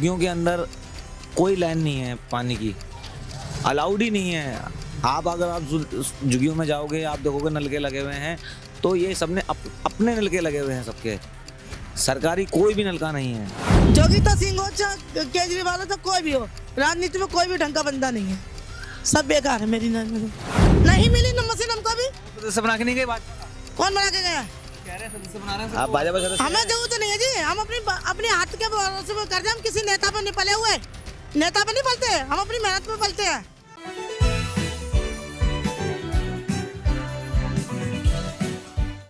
झुग्गियों के अंदर कोई लाइन नहीं है पानी की, अलाउड ही नहीं है। आप अगर आप झुग्गियों में जाओगे, आप देखोगे नलके लगे हुए हैं, तो ये सबने अपने नलके लगे हुए हैं सबके, सरकारी कोई भी नलका नहीं है। जोगिता सिंह हो चाहे केजरीवाल हो, तो कोई भी हो, राजनीति में कोई भी ढंग का बंदा नहीं है, सब बेकार है। मेरी नजर में नहीं मिली न मशीन हमको भी। सदस्य बना के नहीं गए, बात कौन बना के गया? कह रहे हैं सदस्य बना रहे हैं, आप भाजपा सदस्य। हमें जरूरत नहीं है जी, हम अपने हाथ के भरोसे पे कर दे। हम किसी नेता पर नहीं पले हुए, नेता पर नहीं पलते, हम अपनी मेहनत पे पलते हैं।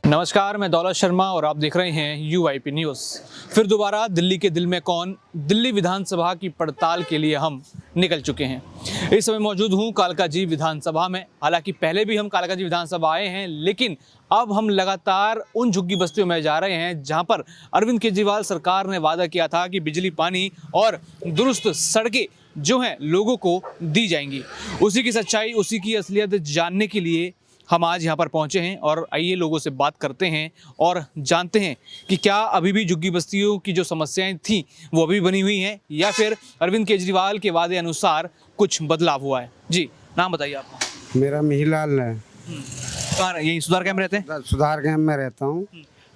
नमस्कार, मैं दौलत शर्मा और आप देख रहे हैं UIP न्यूज़। फिर दोबारा दिल्ली के दिल में कौन, दिल्ली विधानसभा की पड़ताल के लिए हम निकल चुके हैं। इस समय मौजूद हूँ कालकाजी विधानसभा में। हालांकि पहले भी हम कालकाजी विधानसभा आए हैं, लेकिन अब हम लगातार उन झुग्गी बस्तियों में जा रहे हैं जहां पर अरविंद केजरीवाल सरकार ने वादा किया था कि बिजली, पानी और दुरुस्त सड़कें जो हैं लोगों को दी जाएंगी। उसी की सच्चाई, उसी की असलियत जानने के लिए हम आज यहाँ पर पहुँचे हैं और आइए लोगों से बात करते हैं और जानते हैं कि क्या अभी भी झुग्गी बस्तियों की जो समस्याएं थीं वो अभी बनी हुई हैं या फिर अरविंद केजरीवाल के वादे अनुसार कुछ बदलाव हुआ है। जी, नाम बताइए आपका। मेरा मिहिलाल है। कहाँ यही सुधार कैंप रहते हैं? सुधार कैंप में रहता हूँ।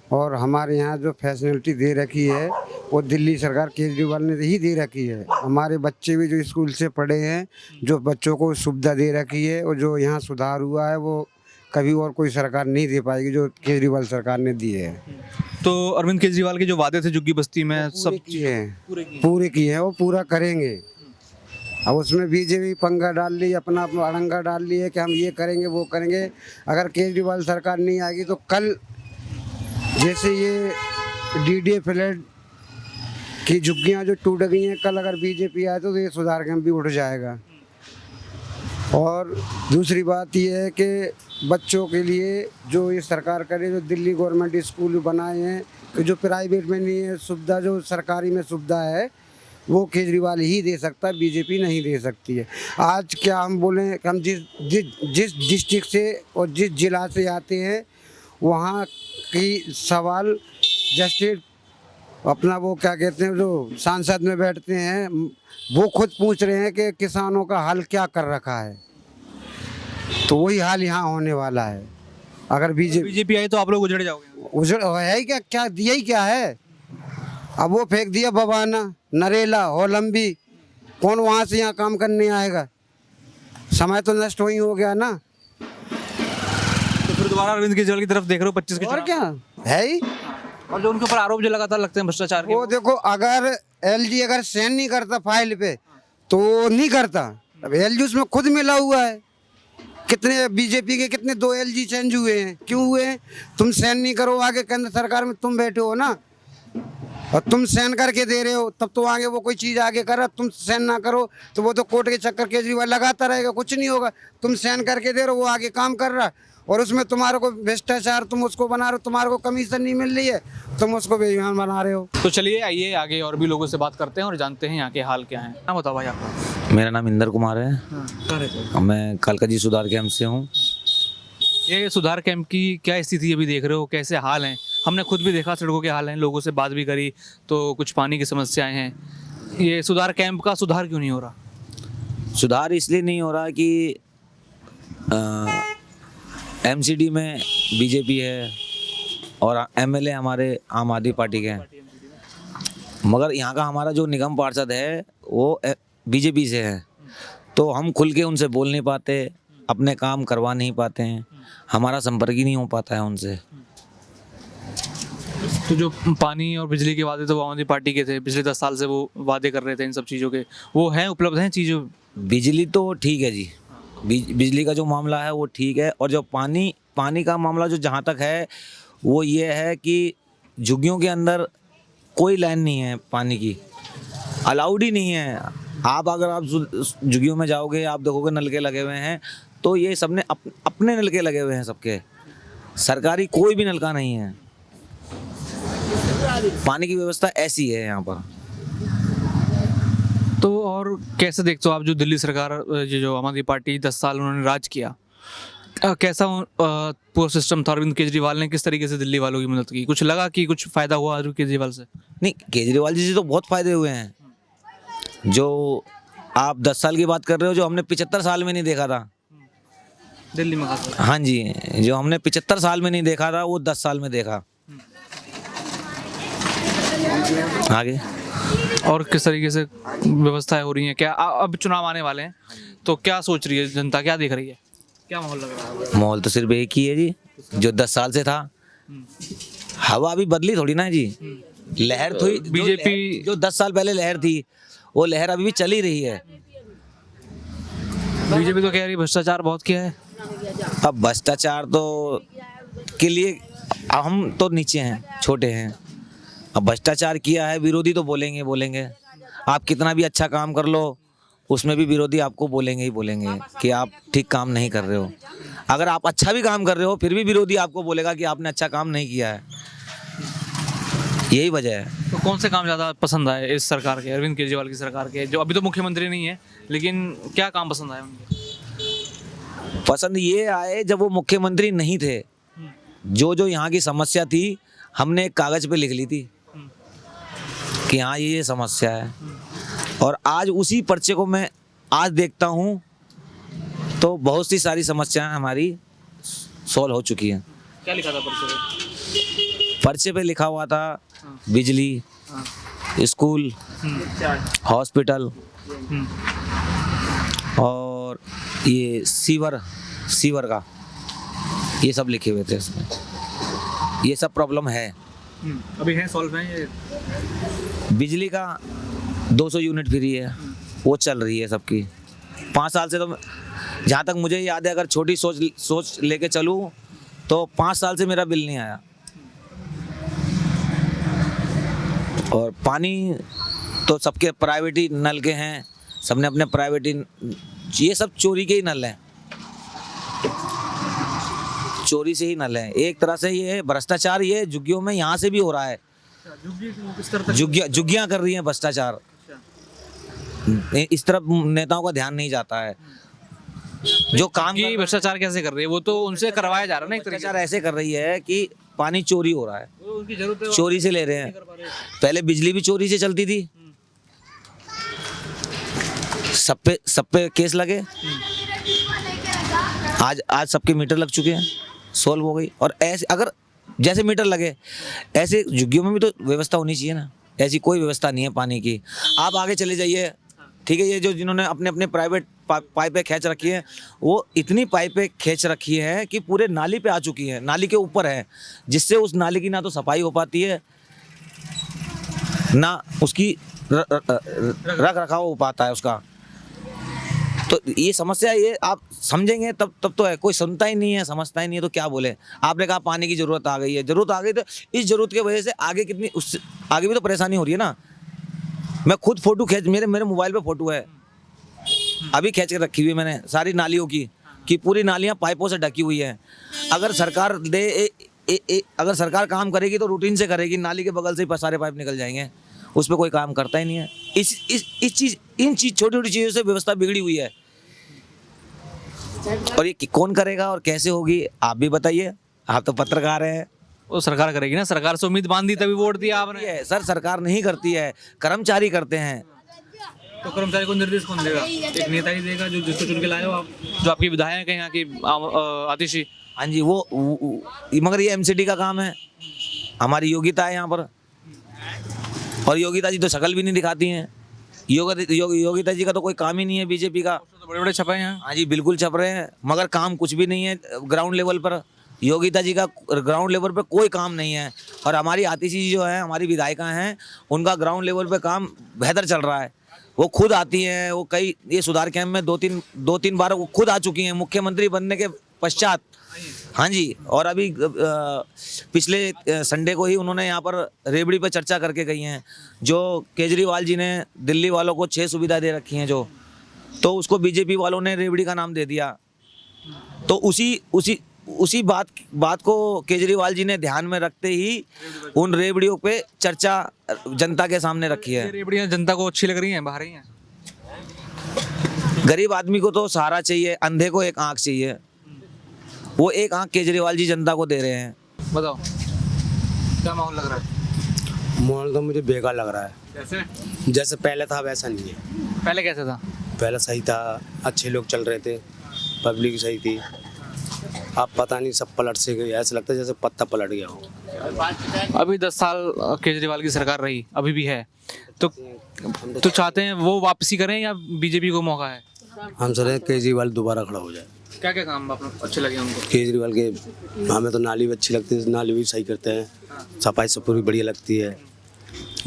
और हमारे यहाँ जो फैसिलिटी दे रखी है वो दिल्ली सरकार केजरीवाल ने ही दे रखी है। हमारे बच्चे भी जो स्कूल से पढ़े हैं, जो बच्चों को सुविधा दे रखी है, और जो यहाँ सुधार हुआ है वो कभी और कोई सरकार नहीं दे पाएगी जो केजरीवाल सरकार ने दिए है। तो अरविंद केजरीवाल के जो वादे थे झुग्गी बस्ती में सब किए हैं, पूरे किए हैं, वो पूरा करेंगे। अब उसमें बीजेपी पंगा डाल ली, अपना अड़ंगा डाल ली है कि हम ये करेंगे वो करेंगे। अगर केजरीवाल सरकार नहीं आएगी तो कल जैसे ये DDA फ्लैट की झुग्गियाँ जो टूट गई हैं, कल अगर बीजेपी आए तो ये सुधार कैंप भी उठ जाएगा। और दूसरी बात ये है कि बच्चों के लिए जो ये सरकार करे, जो दिल्ली गवर्नमेंट स्कूल बनाए हैं, कि जो प्राइवेट में नहीं है सुविधा, जो सरकारी में सुविधा है वो केजरीवाल ही दे सकता है, बीजेपी नहीं दे सकती है। आज क्या हम बोलें कि हम जिस डिस्ट्रिक्ट से और जिस जिला से आते हैं वहाँ की सवाल जस्टिस अपना वो क्या कहते हैं जो सांसद में बैठते हैं वो खुद पूछ रहे हैं कि किसानों का हाल क्या कर रखा है। तो वही हाल यहाँ होने वाला है। अगर बीजेपी आई तो आप लोग उजड़ जाओगे। उजड़ है ही क्या, क्या दिया ही क्या है। अब वो फेंक दिया बबाना, नरेला, होलंबी, कौन वहाँ से यहाँ काम करने आएगा। समय तो नष्ट हो ही हो गया ना। तो फिर दोबारा अरविंद केजरीवाल की तरफ देख रहे हो 25 के और चुनाव। क्या है ही। और जो उनके ऊपर आरोप जो लगातार लगते हैं भ्रष्टाचार के, वो देखो, अगर LG अगर साइन नहीं करता फाइल पे तो नहीं करता। अब LG उसमें खुद मिला हुआ है। कितने बीजेपी के कितने 2 LG चेंज हुए हैं, क्यों हुए हैं? तुम साइन नहीं करो, आगे केंद्र सरकार में तुम बैठे हो ना, और तुम साइन करके दे रहे हो, तब तो आगे वो कोई चीज़ आगे कर रहा। तुम साइन ना करो तो वो तो कोर्ट के चक्कर केजरीवाल लगाता रहेगा, कुछ नहीं होगा। तुम साइन करके दे रहे हो, वो आगे काम कर रहा, और उसमें तुम्हारे को भ्रष्टाचार, तुम उसको बना रहे हो, तुम्हारे को कमीशन नहीं मिल रही है, तुम उसको बेईमान बना रहे हो। तो चलिए आइए आगे और भी लोगों से बात करते हैं और जानते हैं यहाँ के हाल क्या है। नाम बताओ भाई आपका। मेरा नाम इंदर कुमार है। मैं कालकाजी सुधार कैंप से हूँ। ये सुधार कैंप की क्या स्थिति अभी देख रहे हो, कैसे हाल हैं? हमने खुद भी देखा सड़कों के हाल हैं, लोगों से बात भी करी तो कुछ पानी की समस्याएं हैं। ये सुधार कैंप का सुधार क्यों नहीं हो रहा? सुधार इसलिए नहीं हो रहा कि MCD में बीजेपी है और MLA हमारे आम आदमी पार्टी के हैं, मगर यहाँ का हमारा जो निगम पार्षद है वो बीजेपी से है। तो हम खुल के उनसे बोल नहीं पाते, अपने काम करवा नहीं पाते हैं, हमारा संपर्क ही नहीं हो पाता है उनसे। तो जो पानी और बिजली के वादे तो आम आदमी पार्टी के थे, पिछले 10 साल से वो वादे कर रहे थे इन सब चीज़ों के, वो हैं, उपलब्ध हैं चीज़ों? बिजली तो ठीक है जी, बिजली का जो मामला है वो ठीक है। और जो पानी का मामला जो जहाँ तक है वो ये है कि झुग्गियों के अंदर कोई लाइन नहीं है पानी की, अलाउड ही नहीं है। आप अगर आप झुग्गियों में जाओगे, आप देखोगे नलके लगे हुए हैं, तो ये सबने अपने नलके लगे हुए हैं सबके, सरकारी कोई भी नलका नहीं है। पानी की व्यवस्था ऐसी है यहाँ पर। तो और कैसे देखते हो आप जो दिल्ली सरकार, जो आम आदमी पार्टी 10 साल उन्होंने राज किया, कैसा पूरा सिस्टम था? अरविंद केजरीवाल ने किस तरीके से दिल्ली वालों की मदद की? कुछ लगा कि कुछ फ़ायदा हुआ अरविंद केजरीवाल से? नहीं, केजरीवाल जी से तो बहुत फ़ायदे हुए हैं, जो आप 10 साल की बात कर रहे हो, जो हमने 75 साल में नहीं देखा था। दिल्ली में खास तौर हाँ जी, जो हमने 75 साल में नहीं देखा था वो 10 साल में देखा। आगे पे। और किस तरीके से व्यवस्थाएं हो रही हैं, क्या अब चुनाव आने वाले हैं तो क्या सोच रही है जनता, क्या देख रही है, क्या माहौल लग रहा है? माहौल तो सिर्फ एक ही है जी, जो 10 साल से था। हवा अभी बदली थोड़ी ना है जी, लहर तो बीजेपी जो 10 साल पहले लहर थी वो लहर अभी भी चली रही है। बीजेपी तो कह रही है भ्रष्टाचार बहुत किया है। अब भ्रष्टाचार तो के लिए हम तो नीचे हैं, छोटे हैं। अब भ्रष्टाचार किया है, विरोधी तो बोलेंगे। आप कितना भी अच्छा काम कर लो, उसमें भी विरोधी आपको बोलेंगे ही बोलेंगे कि आप ठीक काम नहीं कर रहे हो। अगर आप अच्छा भी काम कर रहे हो फिर भी विरोधी आपको बोलेगा कि आपने अच्छा काम नहीं किया है। यही वजह है। तो कौन से काम ज़्यादा पसंद आए इस सरकार के, अरविंद केजरीवाल की सरकार के, जो अभी तो मुख्यमंत्री नहीं है, लेकिन क्या काम पसंद आए उनके? पसंद ये आए जब वो मुख्यमंत्री नहीं थे, जो यहाँ की समस्या थी हमने एक कागज़ पे लिख ली थी कि हाँ ये समस्या है, और आज उसी पर्चे को मैं आज देखता हूँ तो बहुत सी सारी समस्याएं हमारी सॉल्व हो चुकी हैं। क्या लिखा था पर्चे पे? पर्चे पे लिखा हुआ था बिजली, स्कूल, हॉस्पिटल और ये सीवर का, ये सब लिखे हुए थे इसमें। ये सब प्रॉब्लम है। अभी है, सॉल्व है ये? बिजली का 200 यूनिट फ्री है, वो चल रही है सबकी। 5 साल से तो जहाँ तक मुझे याद है, अगर छोटी सोच लेके चलूँ तो 5 साल से मेरा बिल नहीं आया। और पानी तो सबके प्राइवेट ही नल के हैं, सबने अपने प्राइवेट ही, ये सब चोरी के ही नल हैं, चोरी से ही नल हैं। एक तरह से ये भ्रष्टाचार ये झुग्गियों में यहाँ से भी हो रहा है। झुग्गियाँ कर रही हैं भ्रष्टाचार, इस तरफ नेताओं का ध्यान नहीं जाता है। जो काम की भ्रष्टाचार कैसे कर रही है, वो तो उनसे करवाया जा रहा है ना। एक तरीके भ्रष्टाचार ऐसे कर रही है कि पानी चोरी हो रहा है, से उनकी जरूरत है, चोरी से ले रहे हैं। पहले बिजली भी चोरी से चलती थी, सब पे केस लगे। आज सबके मीटर लग चुके हैं, सोल्व हो गई। और ऐसे अगर जैसे मीटर लगे ऐसे झुग्गियों में भी तो व्यवस्था होनी चाहिए ना। ऐसी कोई व्यवस्था नहीं है पानी की। आप आगे चले जाइए, ठीक है, ये जो जिन्होंने अपने प्राइवेट पाइपें खींच रखी है, वो इतनी पाइपें खींच रखी है कि पूरे नाली पे आ चुकी है, नाली के ऊपर है, जिससे उस नाली की ना तो सफाई हो पाती है, ना उसकी रख रखाव हो पाता है उसका। तो ये समस्या, ये आप समझेंगे तब तो है। कोई सुनता ही नहीं है, समझता ही नहीं है, तो क्या बोले। आपने कहा पानी की ज़रूरत आ गई है, ज़रूरत आ गई तो इस ज़रूरत की वजह से आगे कितनी, उससे आगे भी तो परेशानी हो रही है ना। मैं खुद फ़ोटो खींच, मेरे मोबाइल पे फ़ोटो है, अभी खींच के रखी हुई है मैंने सारी नालियों की, कि पूरी नालियाँ पाइपों से ढकी हुई हैं। अगर सरकार अगर सरकार काम करेगी तो रूटीन से करेगी, नाली के बगल से ही सारे पाइप निकल जाएंगे, उस पर कोई काम करता ही नहीं है। इन छोटी छोटी चीज़ों से व्यवस्था बिगड़ी हुई है। और ये कौन करेगा और कैसे होगी, आप भी बताइए, आप तो पत्रकार हैं। वो सरकार करेगी ना, सरकार से उम्मीद बांधी तभी वोट दिया आपने। सर सरकार नहीं करती है, कर्मचारी करते हैं। तो कर्मचारी को निर्देश कौन देगा? एक नेता ही देगा, जो जिसको चुन के लाए हो आप, जो आपकी विधायक है यहाँ की आतिशी। हाँ जी, वो मगर ये एमसीडी का काम है, हमारी योग्यता है यहाँ पर। और योगिता जी तो शक्ल भी नहीं दिखाती हैं। योगिता जी का तो कोई काम ही नहीं है बीजेपी का। तो बड़े बड़े छपे हैं। हाँ जी, बिल्कुल छप रहे हैं, मगर काम कुछ भी नहीं है ग्राउंड लेवल पर। योगिता जी का ग्राउंड लेवल पर कोई काम नहीं है। और हमारी आतिशी जी जो है, हमारी विधायिका हैं, उनका ग्राउंड लेवल पर काम बेहतर चल रहा है। वो खुद आती हैं, वो कई ये सुधार कैंप में दो तीन बार वो खुद आ चुकी हैं मुख्यमंत्री बनने के पश्चात। हाँ जी, और अभी पिछले संडे को ही उन्होंने यहाँ पर रेवड़ी पर चर्चा करके गई हैं, जो केजरीवाल जी ने दिल्ली वालों को 6 सुविधा दे रखी हैं जो, तो उसको बीजेपी वालों ने रेवड़ी का नाम दे दिया। तो उसी बात को केजरीवाल जी ने ध्यान में रखते ही उन रेवड़ियों पे चर्चा जनता के सामने रखी है। रेवड़ियाँ जनता को अच्छी लग रही हैं, बाहर ही हैं। गरीब आदमी को तो सहारा चाहिए, अंधे को एक आँख चाहिए। वो एक आँख केजरीवाल जी जनता को दे रहे हैं। बताओ क्या माहौल लग रहा है? माहौल तो मुझे बेकार लग रहा है। कैसे? जैसे पहले था वैसा नहीं है। पहले कैसे था? पहले सही था, अच्छे लोग चल रहे थे, पब्लिक सही थी। अब पता नहीं सब पलट से गए, ऐसा लगता है जैसे पत्ता पलट गया हो। अभी 10 साल केजरीवाल की सरकार रही, अभी भी है, तो चाहते हैं वो वापसी करें या बीजेपी को मौका है? हम सोच रहे हैं केजरीवाल दोबारा खड़ा हो जाए। क्या क्या काम आपको अच्छे लगे उनको? केजरीवाल के हमें तो नाली भी अच्छी लगती है, नाली भी सही करते हैं, सफाई सब पूरी बढ़िया लगती है।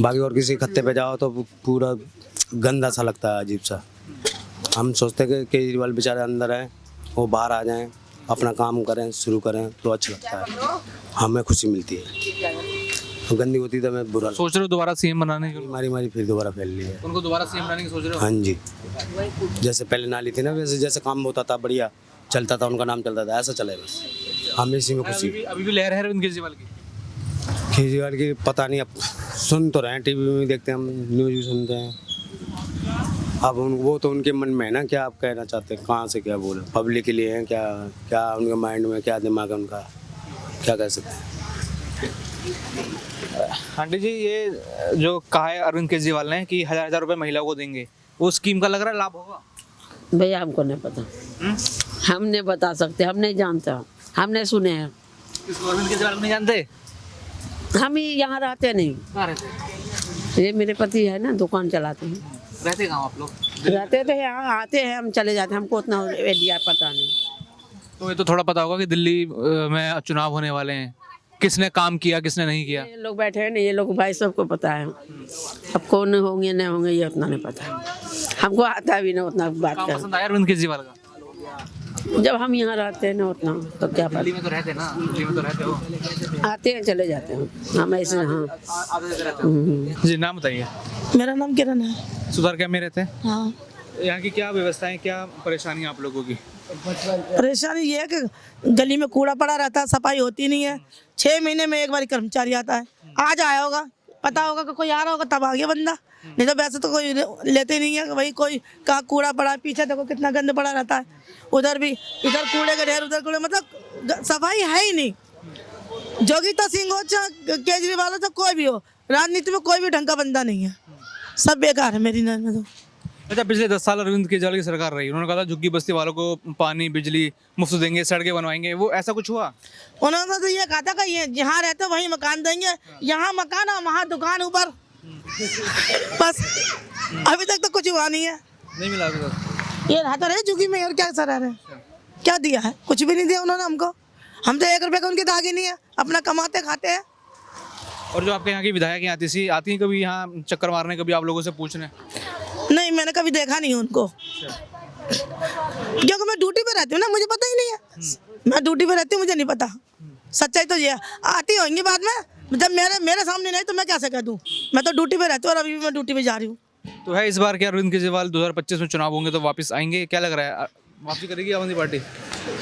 बाकी और किसी खत्ते पे जाओ तो पूरा गंदा सा लगता है, अजीब सा। हम सोचते हैं कि केजरीवाल बेचारे अंदर हैं, वो बाहर आ जाएं, अपना काम करें, शुरू करें तो अच्छा लगता है, हमें खुशी मिलती है। गंदी होती तो मैं बुरा सोच रहे हो दोबारा सीएम बनाने की? मारी मारी फिर दोबारा फैल ली है। उनको दोबारा सीएम बनाने की सोच रहे हो? हाँ जी, जैसे पहले नाली थी ना, वैसे जैसे काम होता था बढ़िया चलता था, उनका नाम चलता था, ऐसा चले बस। हमें इसी में खुशी। अभी भी लहर है अरविंद केजरीवाल की? केजरीवाल की पता नहीं, अब सुन तो रहे हैं, टीवी में देखते हैं, हम न्यूज़ भी सुनते हैं। अब वो तो उनके मन में है ना, क्या आप कहना चाहते हैं, कहाँ से क्या बोले, पब्लिक के लिए हैं क्या, क्या उनके माइंड में क्या दिमाग है उनका, क्या कह सकते हैं। आंटी जी, ये जो कहा है अरविंद केजरीवाल ने कि 1000 रुपए महिलाओं को देंगे, वो स्कीम का लग रहा है लाभ होगा? भैया हमको नहीं पता, हम नहीं बता सकते, हम नहीं जानते, हम नहीं सुने हैं। इसको अरविंद केजरीवाल को नहीं जानते? हम ही यहाँ रहते नहीं, कहाँ रहते? ये मेरे पति है ना, दुकान चलाते हैं। रहते कहाँ आप लोग? रहते तो यहाँ आते हैं, हम चले जाते हैं, हमको उतना एरिया पता नहीं। तो ये तो थोड़ा पता होगा कि दिल्ली में चुनाव होने वाले हैं, किसने काम किया किसने नहीं किया। ये लोग बैठे हैं ना, ये लोग भाई सबको पता है, अब कौन होंगे नहीं होंगे ये उतना नहीं पता, हमको आता भी ना उतना बात काम कर। पसंद आया अरविंद केजरीवाल का? जब हम यहाँ रहते हैं ना उतना तो क्या पता, दिल्ली में तो रहते ना, दिल्ली में तो रहते हो। आते हैं चले जाते हैं हम ऐसे। हाँ आधे जगह रहते हो। जी, नाम बताइए। मेरा नाम किरण है। सुधार क्या में रहते हैं? हाँ, यहाँ की क्या व्यवस्थाएं, क्या परेशानी आप लोगों की? परेशानी ये है कि गली में कूड़ा पड़ा रहता है, सफाई होती नहीं है। 6 महीने में एक बार कर्मचारी आता है, आज आया होगा, पता होगा कि कोई आ रहा होगा तब आ गया बंदा, नहीं तो वैसे तो कोई लेते नहीं है। भाई कोई कहाँ कूड़ा पड़ा है, पीछे देखो कितना गंद पड़ा रहता है, उधर भी, इधर कूड़े का ढेर, उधर कूड़े, मतलब सफाई है ही नहीं। जोगिता सिंह हो चाहे केजरीवाल हो चाहे कोई भी हो, राजनीति में कोई भी ढंग का बंदा नहीं है, सब बेकार है मेरी नजर में तो। अच्छा, पिछले 10 साल अरविंद केजरीवाल की सरकार रही, उन्होंने कहा था झुग्गी बस्ती वालों को पानी बिजली मुफ्त देंगे, सड़कें बनवाएंगे, वो ऐसा कुछ हुआ? उन्होंने तो ये कहा था कि ये जहाँ रहते वहीं मकान देंगे, यहाँ मकान और वहाँ दुकान ऊपर, बस अभी तक तो कुछ हुआ नहीं है। नहीं मिला अभी तक? ये रहता रहे झुग्गी में और क्या सर रहे, क्या दिया है, कुछ भी नहीं दिया उन्होंने हमको। हम तो 1 रुपये का उनके दागे नहीं है, अपना कमाते खाते हैं। और जो आपके यहाँ की विधायक आती हैं कभी यहाँ चक्कर मारने, कभी आप लोगों से पूछने? नहीं, मैंने कभी देखा नहीं उनको, क्योंकि मैं ड्यूटी पे रहती हूँ ना, मुझे पता ही नहीं है। मैं ड्यूटी पे रहती हूँ, मुझे नहीं पता, सच्चाई तो ये है। आती होंगी बाद में, जब मेरे सामने नहीं तो मैं कैसे कह दूँ, मैं तो ड्यूटी पे रहती हूँ और अभी भी मैं ड्यूटी पे जा रही हूँ। तो है इस बार क्या अरविंद केजरीवाल 2025 में चुनाव होंगे तो वापस आएंगे, क्या लग रहा है? वापसी करेगी आम आदमी पार्टी?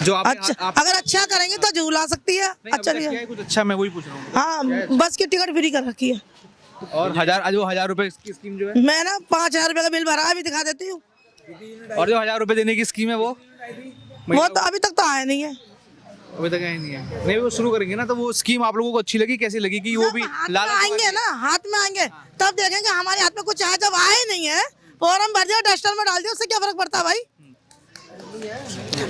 जो आप अच्छा, अगर अच्छा करेंगे तो जरूर ला सकती है। अच्छा नहीं है, कुछ अच्छा, मैं वही पूछ रहा हूँ। हाँ, बस की टिकट फ्री कर रखी है। और 1000 रुपए की स्कीम जो है, मैं ना 5000 रुपये का बिल भरा, अभी दिखा देती हूँ। और जो 1000 रुपए देने की स्कीम है वो तो अभी तक तो आया नहीं है। अभी तक आई नहीं है। नहीं, वो शुरू करेंगे ना, तो वो स्कीम आप लोगों को अच्छी लगी, कैसी लगी कि वो भी हाथ में लालच आएंगे ना, हाथ में आएंगे तब देखेंगे हमारे हाथ में कुछ आया। जब आए नहीं है, फॉर्म भर दिया, डस्टर में डाल दिया, उससे क्या फर्क पड़ता है भाई?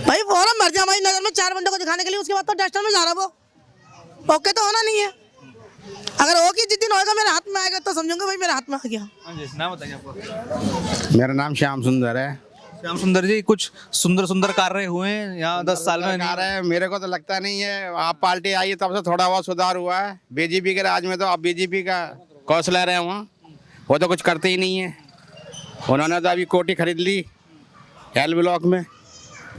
भाई फॉर्म भर दिया हमारी नजर में 4 बंदों को दिखाने के लिए, उसके बाद तो डस्टर में जा रहा वो, ओके तो होना नहीं है। अगर ओके जिस दिन होगा मेरे हाथ में आएगा तो समझूंगा भाई मेरे हाथ में आ गया। हाँ जी, नाम बताइए आपका। मेरा नाम श्याम सुंदर है। श्याम सुंदर जी, कुछ सुंदर कार्य हुए हैं यहाँ 10 साल में? आ रहा है, मेरे को तो लगता नहीं है। आप पार्टी आई है तब से थोड़ा बहुत सुधार हुआ है। बीजेपी के राज में तो अब बीजेपी का कौशलर है वहाँ, वो तो कुछ करते ही नहीं है। उन्होंने तो अभी कोठी खरीद ली एल ब्लॉक में,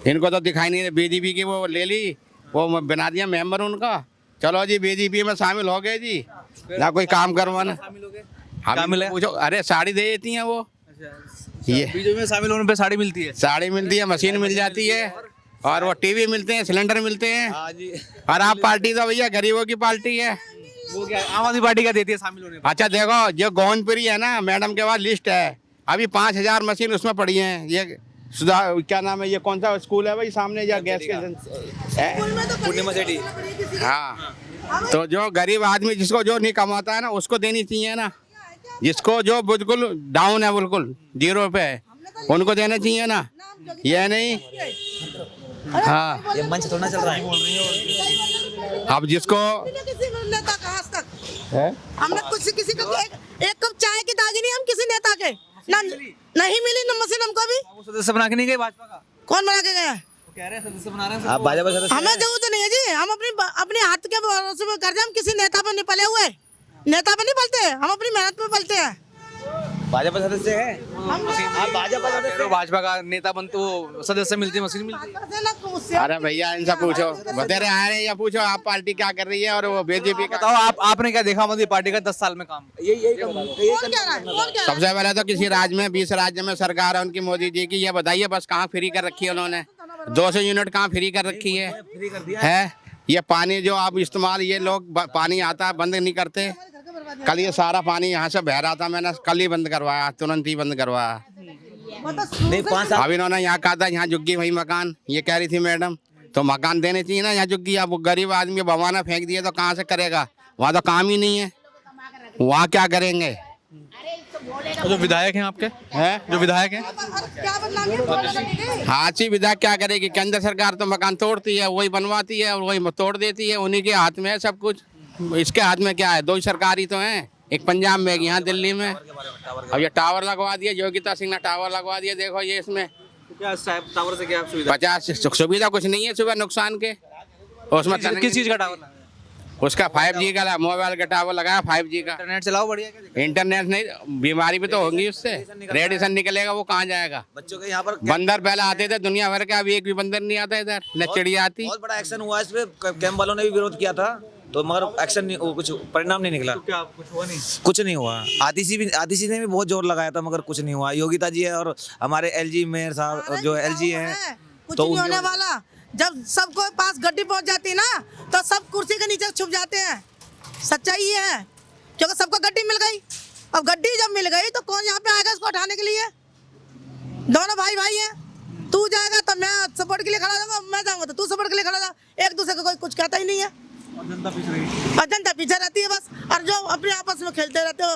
इनको तो दिखाई नहीं, बीजेपी की वो ले ली, वो बना दिया मेंबर उनका। चलो जी, बीजेपी में शामिल हो गए जी, ना कोई काम करवाना। पूछो, अरे साड़ी दे देती हैं वो, ये बीजेपी में शामिल होने पे साड़ी मिलती है? साड़ी मिलती है, मशीन मिल जाती है, और वो टीवी मिलते हैं, सिलेंडर मिलते हैं। और आप पार्टी तो भैया गरीबों की पार्टी है। वो क्या आम आदमी पार्टी का देती है शामिल होने पे? अच्छा देखो, जो गोविंदपुरी है ना, मैडम के पास लिस्ट है, अभी 5000 मशीन उसमें पड़ी हैं। ये सुधार क्या नाम है, ये कौन सा स्कूल है भाई सामने, या गैस के पूर्णिमा सेठी। हाँ, तो जो गरीब आदमी जिसको जो नहीं कमाता है ना उसको देनी चाहिए ना, जिसको जो बिल्कुल डाउन है, बिल्कुल 0 पे है, उनको देना चाहिए ना, ये नहीं। हाँ, ये मंच थोड़ा चल रहा है। अब जिसको किसी नेता का आज तक हमने कुछ किसी को एक कप चाय की दागी नहीं हम किसी नेता के ना, नहीं मिली न मशीन हमको भी। वो सदस्य बना के नहीं गए भाजपा का? कौन बना के गया? कह रहे हैं सदस्य बना रहे हैं। आप भाजपा सदस्य हमें जरूरत नहीं है जी, हम अपने हाथ के भरोसे पे कर हम किसी नेता पे नहीं पले हुए, नेता पे नहीं पलते, हम अपनी मेहनत पे पलते हैं। भाजपा सदस्य है आप? भाजपा सदस्य भाजपा का नेता बन तो सदस्य मिलती है, मशीन मिलती है। अरे भैया इनसे पूछो, बतेरे आ रहे हैं या पूछो आप पार्टी क्या कर रही है और वो बीजेपी का। बताओ आपने क्या देखा मोदी पार्टी का 10 साल में काम? सबसे पहले तो किसी राज्य में 20 राज्य में सरकार है उनकी मोदी जी की, ये बताइए बस कहाँ फ्री कर रखी है उन्होंने? 200 यूनिट कहाँ फ्री कर रखी है? ये पानी जो आप इस्तेमाल, ये लोग पानी आता है बंद नहीं करते। कल ये सारा पानी यहाँ से बह रहा था, मैंने कल ही बंद करवाया, तुरंत ही बंद करवाया। नहीं 5 साल अब इन्होंने यहाँ कहा था यहाँ झुग्गी भाई मकान, ये कह रही थी मैडम, तो मकान देने चाहिए ना यहाँ झुग्गी। अब गरीब आदमी भवाना फेंक दिए तो कहाँ से करेगा? वहाँ तो काम ही नहीं है, वहाँ क्या करेंगे? जो विधायक हैं आपके हैं जो विधायक हैं हाथी विधायक क्या करेगी? केंद्र सरकार तो मकान तोड़ती है, वही बनवाती है और वही तोड़ देती है, उन्हीं के हाथ में है सब कुछ। इसके हाथ में क्या है? 2 ही सरकारी तो हैं, एक पंजाब में एक यहाँ दिल्ली में। अब ये टावर लगवा दिया, योगिता सिंह ने टावर लगवा दिया, देखो ये इसमें क्या टावर से क्या सुविधा? 50 सुविधा कुछ नहीं है, सुबह नुकसान के उसमें किस चीज का टावर? उसका 5G का मोबाइल का टावर लगाया, 5G का। इंटरनेट चलाओ बढ़िया। क्या इंटरनेट नहीं, बीमारी भी तो होगी उससे, रेडिएशन निकलेगा, वो कहाँ जाएगा? बच्चों के यहाँ पर बंदर पहले आते थे दुनिया भर के, अभी एक भी बंदर नहीं आता इधर, न चिड़िया आती। बहुत बड़ा एक्शन हुआ इस पे, कैंप वालों ने भी विरोध किया था, तो मगर एक्शन नहीं, कुछ परिणाम नहीं निकला। क्या कुछ हुआ नहीं? कुछ नहीं हुआ। आतिशी ने भी बहुत जोर लगाया था मगर कुछ नहीं हुआ। योगिता जी है और हमारे LG मेयर साहब जो LG हैं, कुछ तो नहीं होने वाला। जब सबको पास गड्डी पहुंच जाती ना तो सब कुर्सी के नीचे छुप जाते हैं, सच्चाई ये है, क्योंकि सबको गड्डी मिल गई। अब गड्डी जब मिल गई तो कौन यहाँ पे आएगा इसको उठाने के लिए? दोनों भाई भाई हैं, तू जाएगा तो मैं सपोर्ट के लिए खड़ा जाऊंगा, मैं जाऊंगा तो तू सपोर्ट के लिए खड़ा जा, एक दूसरे को कोई कुछ कहता ही नहीं है और जनता पीछे रहती है बस। और जो अपने आपस में खेलते रहते हो,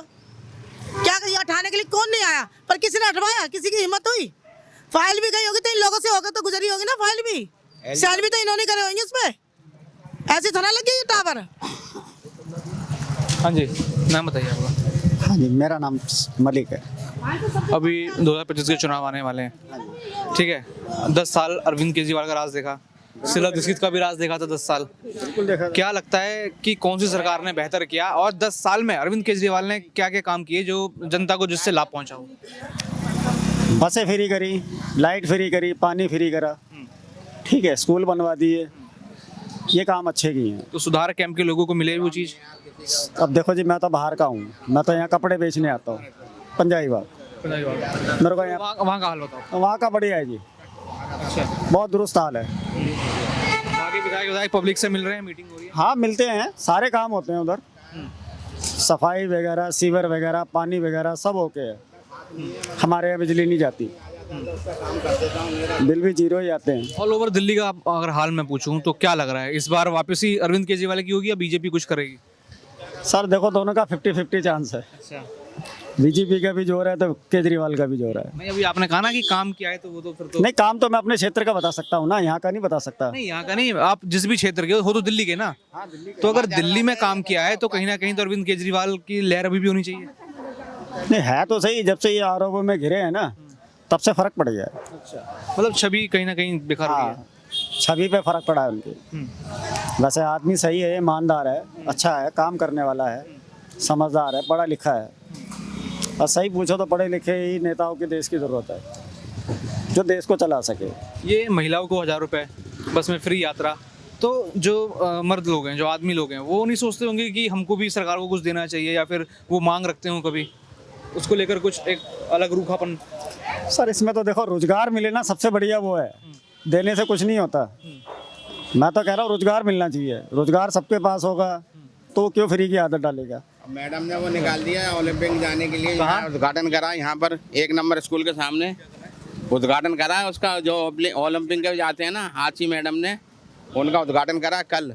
क्या ये उठाने के लिए कौन नहीं आया? पर किसी ने उठवाया? किसी की हिम्मत हुई? फाइल भी गई होगी तो इन लोगों से होकर तो गुजरी होगी ना, फाइल भी सेल भी तो इन्होंने करे होंगे इसमें, ऐसी थोड़ा लगी ये टावर। हाँ जी, नाम बताइए आपका। हाँ जी, मेरा नाम मलिक है। अभी 2025 के चुनाव आने वाले हैं, ठीक है? 10 साल अरविंद केजरीवाल का राज देखा, शीला दीक्षित का भी राज देखा था 10 साल। क्या लगता है कि कौन सी सरकार ने बेहतर किया और 10 साल में अरविंद केजरीवाल ने क्या क्या काम किए जो जनता को जिससे लाभ पहुंचा हो? बसें फ्री करी, लाइट फ्री करी, पानी फ्री करा, ठीक है, स्कूल बनवा दिए, ये काम अच्छे किए हैं। तो सुधार कैंप के लोगों को मिले वो चीज़? अब देखो जी, मैं तो बाहर का हूँ, मैं तो यहाँ कपड़े बेचने आता हूँ, पंजाबी बाग। मेरे को यहाँ वहाँ का हाल बताओ। वहाँ का बढ़िया है जी, अच्छा, बहुत दुरुस्त हाल है। आगे विधायक पब्लिक से मिल रहे हैं, मीटिंग हो रही है? हाँ, मिलते हैं, सारे काम होते हैं उधर, सफाई वगैरह, सीवर वगैरह, पानी वगैरह सब ओके है। हमारे यहाँ बिजली नहीं जाती, बिल भी 0 ही आते हैं। ऑल ओवर दिल्ली का अगर हाल मैं पूछूं तो क्या लग रहा है, इस बार वापसी अरविंद केजरीवाल की होगी या बीजेपी कुछ करेगी? सर देखो, दोनों का 50-50 चांस है। अच्छा, बीजेपी का भी जोर है तो केजरीवाल का भी जोर है। नहीं अभी आपने कहा ना कि काम किया है तो वो तो फिर तो नहीं, काम तो मैं अपने क्षेत्र का बता सकता हूँ ना, यहाँ का नहीं बता सकता। नहीं, यहाँ का नहीं, आप जिस भी क्षेत्र के हो तो दिल्ली के ना। तो अगर दिल्ली में काम किया है तो कहीं ना कहीं तो अरविंद केजरीवाल की लहर अभी भी होनी चाहिए। नहीं है तो सही, जब से ये आरोपों में घिरे हैं ना तब से फर्क पड़ गया है। अच्छा, मतलब छवि कहीं ना कहीं बिखर गई है। हाँ, छवि पे फर्क पड़ा है उनके। वैसे आदमी सही है, ईमानदार है, अच्छा है, काम करने वाला है, समझदार है, पढ़ा लिखा है। और सही पूछो तो पढ़े लिखे ही नेताओं की देश की ज़रूरत है, जो देश को चला सके। ये महिलाओं को 1000 रुपये बस में फ्री यात्रा, तो जो मर्द लोग हैं, जो आदमी लोग हैं, वो नहीं सोचते होंगे कि हमको भी सरकार को कुछ देना चाहिए, या फिर वो मांग रखते हो कभी उसको लेकर कुछ एक अलग रूखापन? सर इसमें तो देखो, रोजगार मिले ना सबसे बढ़िया वो है, देने से कुछ नहीं होता। मैं तो कह रहा हूँ रोजगार मिलना चाहिए, रोजगार सबके पास होगा तो वो क्यों फ्री की आदत डालेगा? मैडम ने वो निकाल दिया ओलंपिक जाने के लिए, यहाँ उद्घाटन करा, यहाँ पर 1 नंबर स्कूल के सामने उद्घाटन करा है उसका, जो ओलंपिक के जाते हैं ना, आची मैडम ने उनका उद्घाटन करा कल।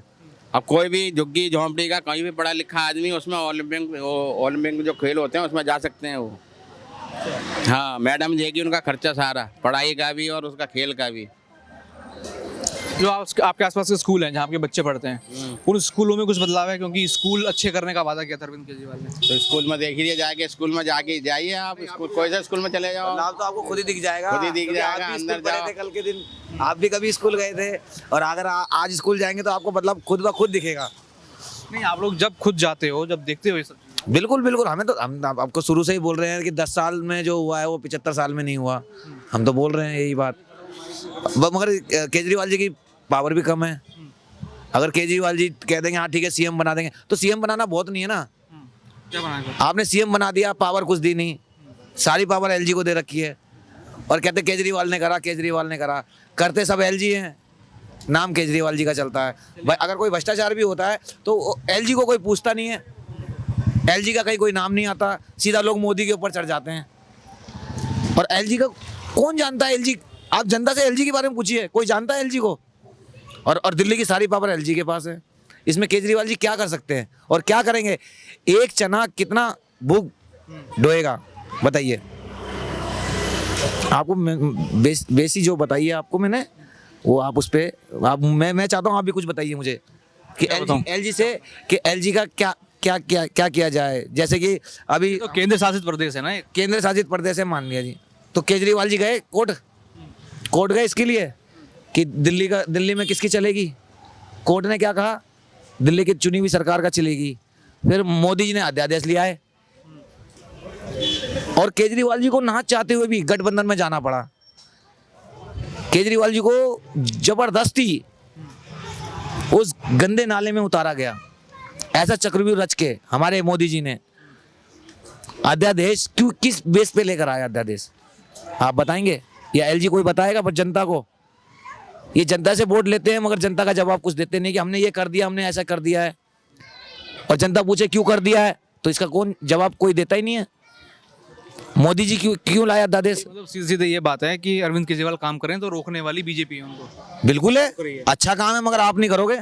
अब कोई भी झुग्गी झोंपड़ी का कहीं भी पढ़ा लिखा आदमी उसमें ओलंपिक जो खेल होते हैं उसमें जा सकते हैं वो। हाँ, मैडम देगी उनका खर्चा सारा, पढ़ाई का भी और उसका खेल का भी। जो आपके आसपास के स्कूल हैं जहाँ आपके बच्चे पढ़ते हैं, उन स्कूलों में कुछ बदलाव है? क्योंकि स्कूल अच्छे करने का वादा किया था अरविंद केजरीवाल ने। तो स्कूल में देख लीजिए जाके, स्कूल में जाके जाइए आप, स्कूल कोई सा स्कूल में चले जाओ, लाभ तो आपको खुद ही दिख जाएगा। खुद ही दिख क्योंकि जाएगा, आप भी अंदर स्कूल पढ़े जाओ। थे कल के दिन, आप भी कभी स्कूल गए थे, और अगर आज स्कूल जाएंगे तो आपको मतलब खुद ब खुद दिखेगा। नहीं, आप लोग जब खुद जाते हो, जब देखते हो ये सब चीज़ें। बिल्कुल बिल्कुल, हमें तो हम आपको शुरू से ही बोल रहे हैं कि 10 साल में जो हुआ है वो 75 साल में नहीं हुआ। हम तो बोल रहे हैं यही बात। मगर केजरीवाल जी की पावर भी कम है। अगर केजरीवाल जी कह देंगे हाँ ठीक है सीएम बना देंगे, तो सीएम बनाना बहुत नहीं है ना। क्या बनाएगा? आपने सीएम बना दिया, पावर कुछ दी नहीं, सारी पावर एलजी को दे रखी है, और कहते केजरीवाल ने करा, केजरीवाल ने करा। करते सब एलजी हैं, नाम केजरीवाल जी का चलता है। भाई अगर कोई भ्रष्टाचार भी होता है तो एलजी को कोई पूछता नहीं है, एलजी का कहीं कोई नाम नहीं आता, सीधा लोग मोदी के ऊपर चढ़ जाते हैं। और एलजी का कौन जानता है? एलजी, आप जनता से एलजी के बारे में पूछिए, कोई जानता है एलजी को? और दिल्ली की सारी पावर एलजी के पास है। इसमें केजरीवाल जी क्या कर सकते हैं और क्या करेंगे? एक चना कितना भूख ढोएगा बताइए? आपको बेसी जो बताइए आपको मैंने, वो आप उस पे आप मैं चाहता हूँ आप भी कुछ बताइए मुझे कि एलजी से कि एलजी का क्या क्या क्या क्या किया जाए। जैसे कि अभी तो केंद्र शासित प्रदेश है ना ये। केंद्र शासित प्रदेश है मान लिया जी, तो केजरीवाल जी गए कोर्ट गए इसके लिए कि दिल्ली में किसकी चलेगी। कोर्ट ने क्या कहा? दिल्ली की चुनी हुई सरकार का चलेगी। फिर मोदी जी ने अध्यादेश लिया है, और केजरीवाल जी को ना चाहते हुए भी गठबंधन में जाना पड़ा। केजरीवाल जी को जबरदस्ती उस गंदे नाले में उतारा गया। ऐसा चक्रव्यूह रच के हमारे मोदी जी ने अध्यादेश क्यों, किस बेस पे लेकर आया अध्यादेश? आप बताएंगे या एलजी कोई बताएगा? पर जनता को, ये जनता से वोट लेते हैं मगर जनता का जवाब कुछ देते नहीं कि हमने ये कर दिया, हमने ऐसा कर दिया है। और जनता पूछे क्यों कर दिया है तो इसका कौन जवाब कोई देता ही नहीं है। मोदी जी क्यों लाया अध्यादेश? मतलब सीधे ये बात है कि अरविंद केजरीवाल काम करें तो रोकने वाली बीजेपी है उनको। बिल्कुल है, अच्छा काम है मगर आप नहीं करोगे।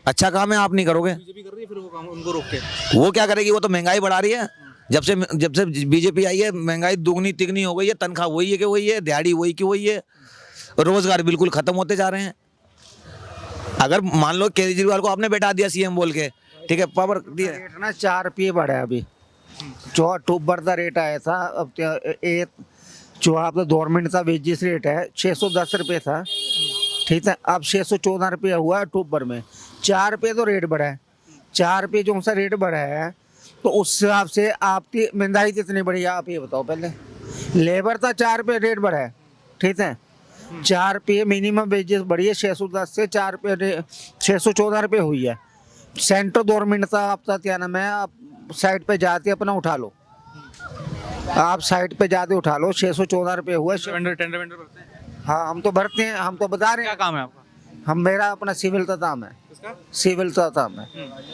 अच्छा काम है, आप नहीं करोगे। बीजेपी कर रही है, फिर वो काम उनको रोक के वो क्या करेगी? वो तो महंगाई बढ़ा रही है। जब से बीजेपी आई है महंगाई दुगनी तिगनी हो गई है। तनख्वाह वही है कि वही है, दिहाड़ी वही की वही है, रोजगार बिल्कुल खत्म होते जा रहे हैं। अगर मान लो केजरीवाल को आपने बैठा दिया सीएम बोल के, ठीक है, पावर दिया, रेट ना 4 रुपये बढ़ा है अभी। जो अक्टूबर का रेट आया था, अब जो आपका गवर्नमेंट का वेजिस रेट है 610 रुपये था, ठीक है, अब 614 रुपये हुआ है अक्टूबर में। 4 रुपये तो रेट बढ़ा है। 4 रुपये जो सा रेट बढ़ा है तो उस हिसाब से आपकी महंगाई कितनी बढ़ी है आप ये बताओ पहले। लेबर का 4 रुपये रेट बढ़ा है, ठीक है, 4 रुपये मिनिमम वेजेस बढ़ी है 610 से 4 रुपये 614 रुपये हुई है। सेंट्रल गवर्नमेंट का आपका क्या नाम है, आप साइट पे जाते अपना उठा लो, आप साइट पे जाते उठा लो, 614 रुपये हुआ है। टेंडर वेंडर भरते हैं। हाँ हम तो भरते हैं, हम तो बता रहे क्या हैं। काम है आपका? हम मेरा अपना सिविल का काम है, सिविल का काम है।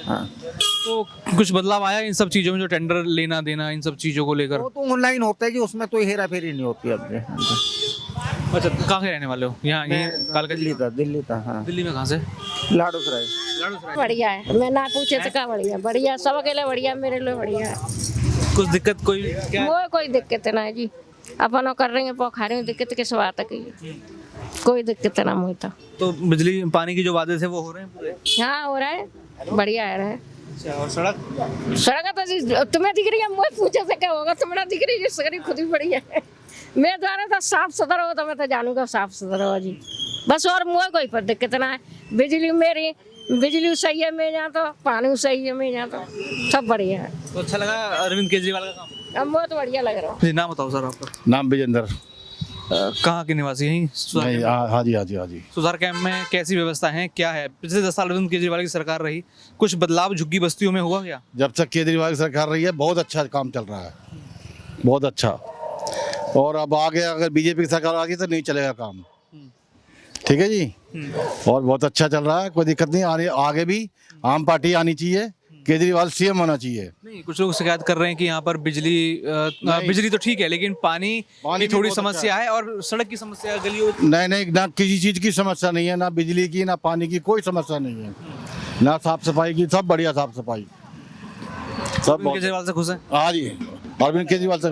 हाँ तो कुछ बदलाव आया इन सब चीजों में, जो टेंडर लेना देना इन सब चीजों को लेकर? वो तो ऑनलाइन होता है जी, उसमें तो हेरा फेरी नहीं होती अपने। अच्छा, कहाँ के रहने वाले हो? यहाँ ये कालका दिल्ली था। हाँ दिल्ली में कहाँ से? लाडू सराय। बढ़िया है, मैं ना पूछे तो क्या बढ़िया, बढ़िया सब के लिए बढ़िया, मेरे लिए बढ़िया है। कुछ दिक्कत कोई क्या? वो कोई दिक्कत ना है जी, अपन कर रहे हैं खा रहे हैं, दिक्कत किस बात है? कोई दिक्कत ना मुझे तो बिजली पानी की जो वादे थे वो हो रहे हैं पूरे? हाँ हो रहा है, बढ़िया है रहा है। अच्छा, और सड़क तो जी तुम्हें दिख रही है, मुझे पूछे से क्या होगा, तुम्हारा दिख रही है सड़क खुद ही बढ़िया है। मैं द्वारा था साफ सुथरा हो तो मैं तो जानूंगा साफ सुथरा हो जी, बस। और मुझे कोई पर दिक्कत ना है। बिजली मेरी बिजली सही है, मैं यहाँ तो पानी सही है, मैं यहाँ तो सब बढ़िया है। तो अच्छा लगा अरविंद केजरीवाल का काम? अब मुझे तो बढ़िया लग रहा है। जी, नाम बताओ सर आपका। नाम विजेंद्र। कहाँ के निवासी हैं? हाँ जी। सुधार कैंप में कैसी व्यवस्था है, क्या है? पिछले 10 साल अरविंद केजरीवाल की सरकार रही, कुछ बदलाव झुग्गी बस्तियों में हुआ क्या? जब तक केजरीवाल की सरकार रही है बहुत अच्छा काम चल रहा है, बहुत अच्छा। और अब आगे अगर बीजेपी की सरकार आ गई तो नहीं चलेगा काम, ठीक है जी। और बहुत अच्छा चल रहा है, कोई दिक्कत नहीं। आगे भी आम पार्टी आनी चाहिए, केजरीवाल सीएम होना चाहिए। नहीं, कुछ लोग शिकायत कर रहे हैं कि यहाँ पर बिजली तो ठीक है लेकिन पानी की थोड़ी समस्या है, और सड़क की समस्या, गलियों। नहीं, ना किसी चीज़ की समस्या नहीं है, ना बिजली की ना पानी की, कोई समस्या नहीं है। ना साफ सफाई की, सब बढ़िया साफ सफाई, सब अरविंद केजरीवाल से खुश हैं? हाँ जी, अरविंद केजरीवाल से।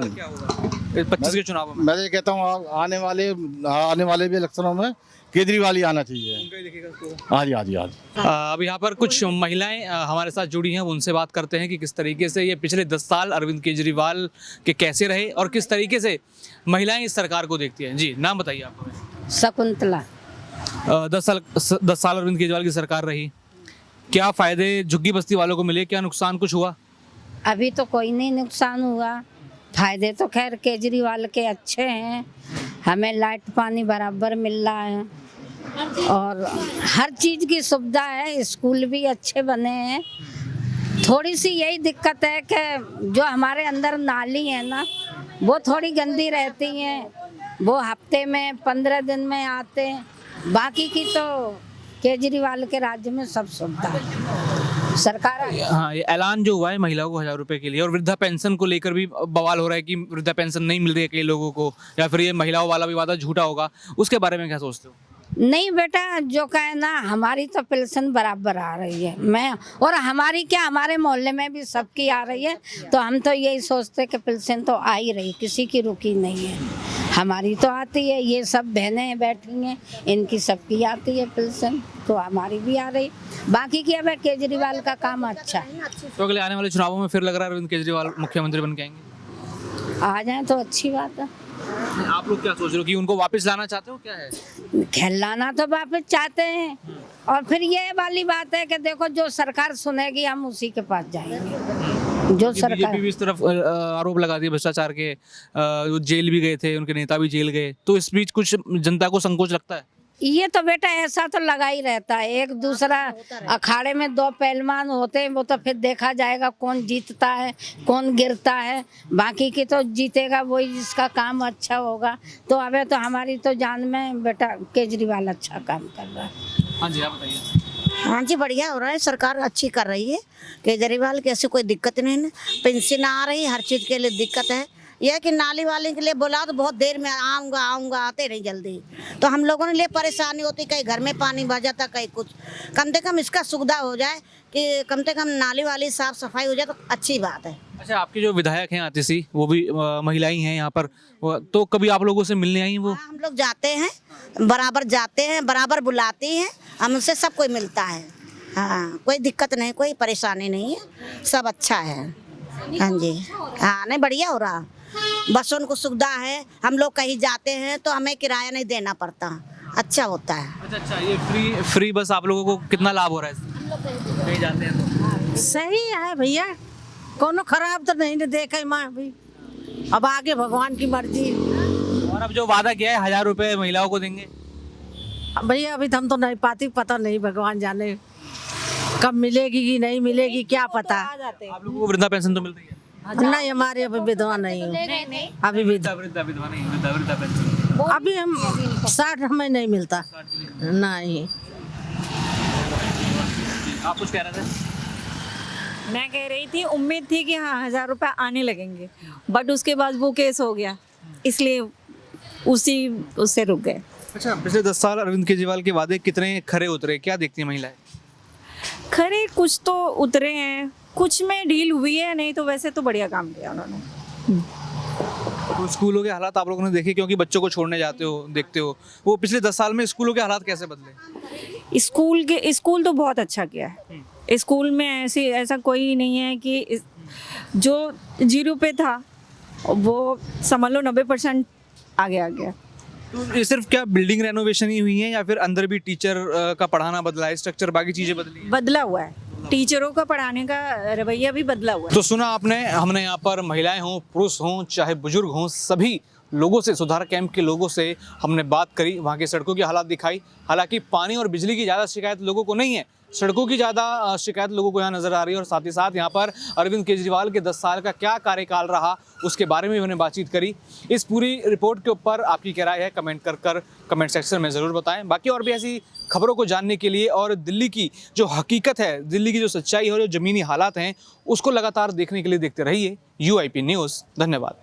25 के चुनाव में मैं तो ये कहता हूँ आने वाले भी इलेक्शनों में केजरीवाल ही आना चाहिए। हाँ जी, हाँ जी, हाँ जी। अब यहाँ पर कुछ महिलाएं हमारे साथ जुड़ी हैं, उनसे बात करते हैं कि किस तरीके से ये पिछले 10 साल अरविंद केजरीवाल के कैसे रहे और किस तरीके से महिलाएं इस सरकार को देखती हैं। जी, नाम बताइए आपको। शकुंतला। 10 साल अरविंद केजरीवाल की सरकार रही, क्या फायदे झुग्गी बस्ती वालों को मिले, क्या नुकसान कुछ हुआ? अभी तो कोई नहीं नुकसान हुआ, फायदे तो खैर केजरीवाल के अच्छे हैं, हमें लाइट पानी बराबर मिल रहा है और हर चीज़ की सुविधा है, स्कूल भी अच्छे बने हैं। थोड़ी सी यही दिक्कत है कि जो हमारे अंदर नाली है ना, वो थोड़ी गंदी रहती हैं, वो हफ्ते में 15 दिन में आते हैं, बाकी की तो केजरीवाल के राज्य में सब सुविधा है सरकार। हाँ, ये ऐलान जो हुआ है महिलाओं को 1000 रुपए के लिए और वृद्धा पेंशन को लेकर भी बवाल हो रहा है कि वृद्धा पेंशन नहीं मिल रही है कई लोगों को, या फिर ये महिलाओं वाला भी वादा झूठा होगा, उसके बारे में क्या सोचते हो? नहीं बेटा, जो कहे ना, हमारी तो पेंशन बराबर आ रही है, मैं और हमारी क्या, हमारे मोहल्ले में भी सबकी आ रही है, तो हम तो यही सोचते कि पेंशन तो आ ही रही, किसी की रुकी नहीं है, हमारी तो आती है। ये सब बहनें बैठी हैं, इनकी सबकी आती है पेंशन, तो हमारी भी आ रही। बाकी की अब केजरीवाल का काम अच्छा है। तो अगले आने वाले चुनावों में फिर लग रहा है अरविंद केजरीवाल मुख्यमंत्री बन के आएंगे? आ जाए तो अच्छी बात है। आप लोग क्या सोच रहे हो कि उनको वापस लाना चाहते हो, क्या है? खिलाना तो वापस चाहते हैं, और फिर ये वाली बात है कि देखो जो सरकार सुनेगी हम उसी के पास जाएंगे। जो सरकार बीजेपी भी इस तरफ आरोप लगाती है भ्रष्टाचार के, वो जेल भी गए थे, उनके नेता भी जेल गए, तो इस बीच कुछ जनता को संकोच लगता है? ये तो बेटा ऐसा तो लगा ही रहता है, एक दूसरा अखाड़े में 2 पहलवान होते हैं, वो तो फिर देखा जाएगा कौन जीतता है कौन गिरता है, बाकी की तो जीतेगा वही जिसका काम अच्छा होगा। तो अबे तो हमारी तो जान में बेटा केजरीवाल अच्छा काम कर रहा है। हाँ जी, आप बताइए। हाँ जी, बढ़िया हो रहा है, सरकार अच्छी कर रही है, केजरीवाल की ऐसी कोई दिक्कत नहीं है, पेंशन आ रही, हर चीज़ के लिए दिक्कत है। यह कि नाली वाले के लिए बोला तो बहुत देर में आऊँगा आते नहीं जल्दी, तो हम लोगों ने लिए परेशानी होती, कहीं घर में पानी भर जाता, कहीं कुछ। कम से कम इसका सुविधा हो जाए कि कम से कम नाली वाली साफ सफाई हो जाए तो अच्छी बात है। अच्छा, आपके जो विधायक हैं आतिशी, वो भी महिलाएं हैं यहाँ पर, तो कभी आप लोगों से मिलने आई हैं वो? हाँ, हम लोग जाते हैं, बराबर बुलाती हैं, हमसे सब कोई मिलता है। हाँ, कोई दिक्कत नहीं, कोई परेशानी नहीं है, सब अच्छा है। हाँ जी, हाँ, नहीं बढ़िया हो रहा, बसों को सुविधा है, हम लोग कहीं जाते हैं तो हमें किराया नहीं देना पड़ता, अच्छा होता है। अच्छा, ये फ्री बस आप लोगों को कितना लाभ हो रहा है कहीं जाते हैं तो? सही है भैया, कोनो खराब तो नहीं देखा माँ भाई, अब आगे भगवान की मर्जी। और अब जो वादा किया है 1000 रुपए महिलाओं को देंगे, भैया अभी हम तो नहीं पाती, पता नहीं, भगवान जाने कब मिलेगी कि नहीं मिलेगी, क्या पता। आप लोगों को वृद्धा पेंशन तो मिल रही है? नहीं, हमारे अभी विधवा नहीं हो, अभी वृद्धा पेंशन अभी हम 60 हमें नहीं मिलता नहीं। आप कुछ कह रहे थे? मैं कह रही थी, उम्मीद थी कि हाँ 1000 रुपये आने लगेंगे, बट उसके बाद वो केस हो गया, इसलिए उससे रुक गए। अच्छा, पिछले 10 साल अरविंद केजरीवाल के वादे कितने खरे उतरे, क्या देखती हैं महिलाएं? खरे कुछ तो उतरे हैं, कुछ में ढील हुई है, नहीं तो वैसे तो बढ़िया काम किया उन्होंने। तो स्कूलों के हालात आप लोगों ने देखे, क्योंकि बच्चों को छोड़ने जाते हो, देखते हो, वो पिछले 10 साल में स्कूलों के हालात कैसे बदले? स्कूल तो बहुत अच्छा किया है, स्कूल में ऐसा कोई नहीं है कि जो 0 पे था वो समझ लो 90% आगे आ गया। तो ये सिर्फ क्या बिल्डिंग रेनोवेशन ही हुई है या फिर अंदर भी टीचर का पढ़ाना बदला है, स्ट्रक्चर बाकी चीजें बदली? बदला हुआ है, टीचरों का पढ़ाने का रवैया भी बदला हुआ है। तो सुना आपने, हमने यहाँ पर महिलाएं हों, पुरुष हों, चाहे बुजुर्ग हों, सभी लोगों से, सुधार कैंप के लोगों से हमने बात करी, वहाँ की सड़कों की हालात दिखाई। हालांकि पानी और बिजली की ज़्यादा शिकायत लोगों को नहीं है, सड़कों की ज़्यादा शिकायत लोगों को यहाँ नज़र आ रही है। और साथ ही साथ यहाँ पर अरविंद केजरीवाल के 10 साल का क्या कार्यकाल रहा उसके बारे में हमने बातचीत करी। इस पूरी रिपोर्ट के ऊपर आपकी क्या राय है, कमेंट कर कमेंट सेक्शन में ज़रूर बताएं। बाकी और भी ऐसी खबरों को जानने के लिए और दिल्ली की जो हकीकत है, दिल्ली की जो सच्चाई है और जो ज़मीनी हालात हैं, उसको लगातार देखने के लिए देखते रहिए UIP न्यूज़। धन्यवाद।